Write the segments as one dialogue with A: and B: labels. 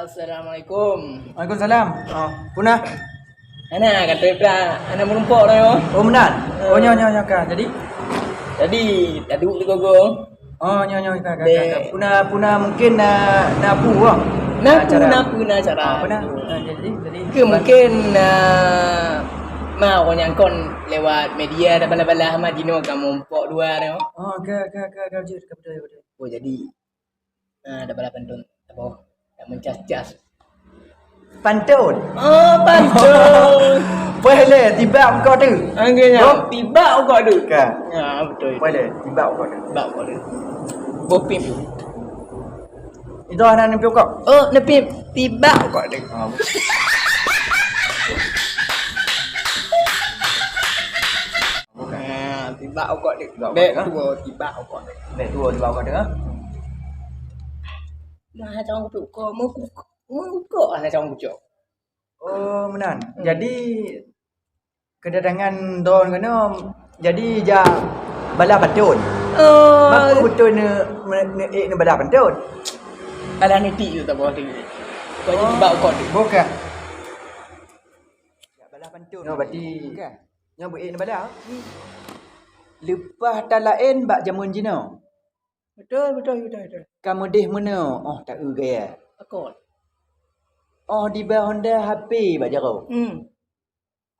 A: Assalamualaikum.
B: Waalaikumsalam. Oh, punah.
A: Ana kata pula ana menumpuk dah yo.
B: Oh, benar. Oh, nyo kan. Jadi
A: Dah duduk di gogong.
B: oh, nyo kan. Punah mungkin na pu ah.
A: Napu
B: Acara.
A: na cara.
B: Apa dah? Jadi
A: Ke mungkin mau nyangkon lewat media dah bala-bala Ahmad Dino kamu mpok dua dah.
B: Oh, ke betul.
A: Oh jadi dah bala pantun apa? Dah mencas-cas.
B: Pantun.
A: Oh pantun.
B: Boleh tiba kau tu.
A: Angganya tiba kau tu.
B: Kan.
A: Ya betul.
B: Boleh tiba kau tu.
A: Tiba kau tu. Bopim.
B: Itu anak nampi kau.
A: Oh nepi tiba kau tu. Tiba kau tu. Bek tua tiba kau tu.
B: Baik tua tiba kau tu.
A: Nah trong tu kau mu kau ana trong kucuk.
B: Oh, benar. Jadi kedatangan don kena jadi ja bala pantun.
A: Oh.
B: Apa betul ne bala pantun?
A: Bala niti tu tak boleh. Kau jadi tiba kau tu.
B: Bukan. Ya bala pantun. No berarti bukan. Yang buat ne bala. Lepas tak lain bak jamun jino.
A: Betul.
B: Kamu deh mana? Oh tak gaya.
A: Akor.
B: Oh di bawah Honda HP bak jaro.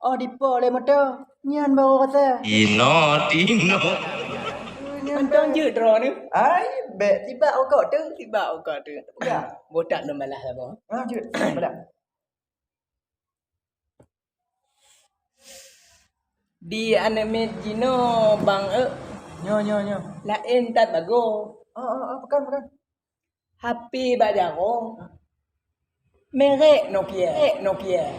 B: Oh di pole mata. Nyan baru kata.
A: Tino. Pantang je draw ni.
B: Ai bet tiba kau tu.
A: Tiba kau tu.
B: Bukan.
A: Botak lu malah apa?
B: Ah je. Bala.
A: Di anime Gino bang
B: Nyo.
A: lain tak bago.
B: Oh bukan.
A: HP bajaro. Merek Nokia.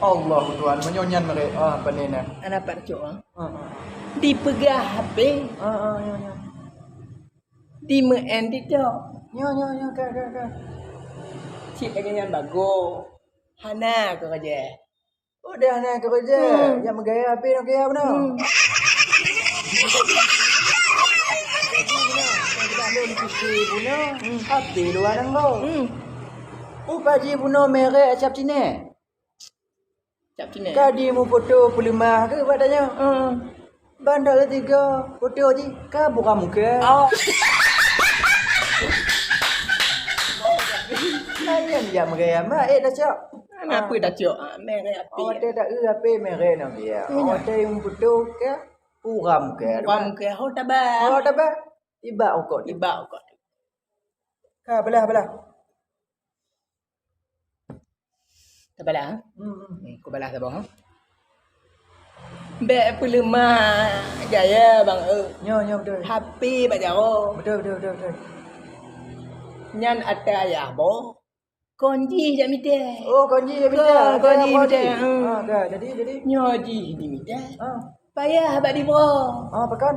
B: Allah Tuhan menyonyan mereka. Ah panena.
A: Anak pak cok.
B: Ah.
A: Dipegah HP.
B: Nyo.
A: Di men di cok.
B: Nyo kan.
A: Cik lagi yang bago. Hana kau kerja.
B: Udah nak kerja. Yang megaya HP nak gaya benar. HP luar nang kau. Upaji puno merek cap cine.
A: Cap cina.
B: Kadi mu foto pelimah ke padanya? Bandar 3 foto je. Ka buka muka.
A: Oh.
B: Lain dia megaya mak dah cap.
A: Apa dah cok? Merek HP.
B: Oh ada tak HP merek nak dia. Oh ada yang foto ke uram ke.
A: Wam ke ho tabah.
B: Oh tak apa. Tiba kau.
A: Tiba kau.
B: Ka belah.
A: Tabalah. Kau balas apa? Bek pelemah gaya bang
B: Nyo betul.
A: HP bajaro.
B: Betul.
A: Nyan ada ya bo. Konji jak mite.
B: Oh kunci dia minta.
A: Kunci minta.
B: Ka jadi.
A: Nyoji di mite.
B: Ah.
A: Payah bak di bro.
B: Pekan.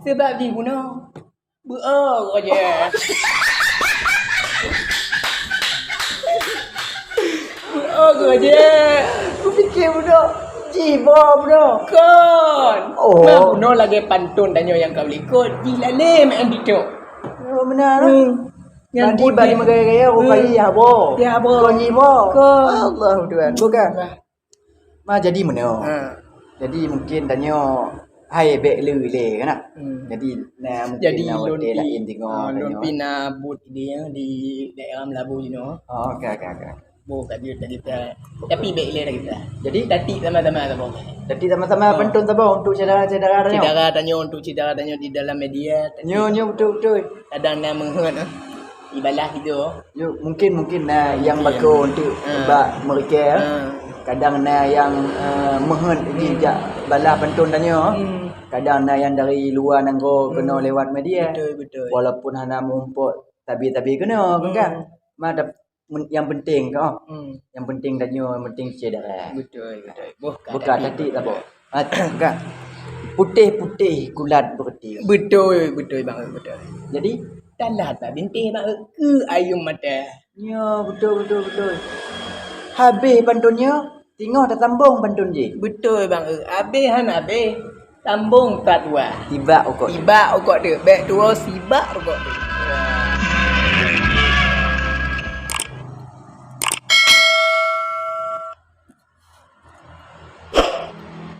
A: Sebab di guna. Buo aja. Buo aja.
B: Aku fikir budak jiba budak.
A: Kon.
B: Oh.
A: Mak guna lagi pantun danyo yang kau ikut. Jilale main dito.
B: Oh benar lah. Nanti
A: putih.
B: bagi megaya rupai ya bo.
A: Ya bo.
B: Kau jiba.
A: Kon.
B: Allah Tuhan. Bukan. Ma jadi mana?
A: Ha.
B: Jadi mungkin danyo hai bek le kan nak. Jadi mungkin
A: Jadi
B: hotel lain tengok danyo.
A: Lompina but dia di daerah Melabu
B: Oh okey.
A: Bo kat dia kita. Tapi baik le kita.
B: Jadi
A: Tati sama-sama apa?
B: jadi sama-sama pantun tabah untuk saudara-saudara danyo.
A: Cidara danyo untuk cidara danyo di dalam media.
B: Nyo betul.
A: Kadang nak menghen ibalah gitu.
B: Yo mungkin yang bagus untuk bak mereka. Kadang yang mehen dijak bala pantun danyo. Kadang yang dari luar nanggo kena lewat media.
A: Betul.
B: Walaupun hana mumpuk tabi kena kan. Yang penting kau. Yang penting danyo, yang penting saudara.
A: Betul.
B: Bukan tadi tak apa. Kan. Putih kulat berti.
A: Betul bang betul.
B: Jadi
A: Talah tak bintih bang ke ayam mata.
B: ya betul. Habis pantunnya tengok tak sambung pantun je.
A: Betul bang habis tambung tak dua.
B: Tiba okok.
A: Tiba okok dia. Baik dua sibak okok dia.